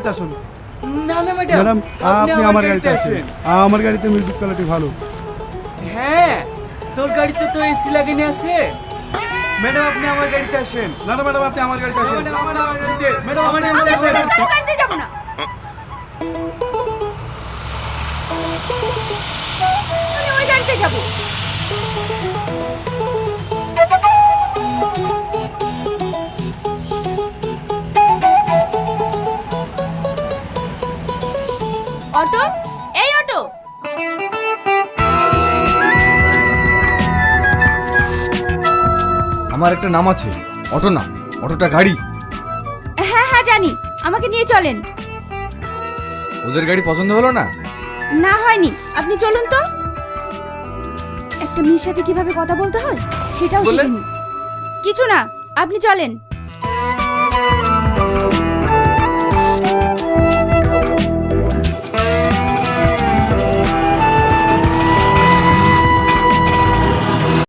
গাড়িতে আসুন। না না ম্যাডাম, ম্যাডাম আপনি আমার গাড়িতে আসেন। আমার গাড়িতে মিউজিক কোয়ালিটি ভালো। হ্যাঁ, তোর গাড়িতে তো এসি লাগানো আছে। ম্যাডাম আপনি আমার গাড়িতে আসেন। না না ম্যাডাম আপনি আমার গাড়িতে আসেন। ম্যাডাম আমার গাড়িতে, ম্যাডাম আমার আমরা গাড়িতে আসেন। কারো গাড়িতে যাব না। আমি ওই গাড়িতে যাব। অটো, এই অটো। আমার একটা নাম আছে, অটো না, অটোটা গাড়ি। হ্যাঁ হ্যাঁ জানি, আমাকে নিয়ে চলেন। ওদের গাড়ি পছন্দ হলো না? না হয়নি, আপনি চলুন তো। একটা মেয়ের সাথে কিভাবে কথা বলতে হয় সেটাও বললেন? শিখিনি। কিছু না, আপনি চলেন।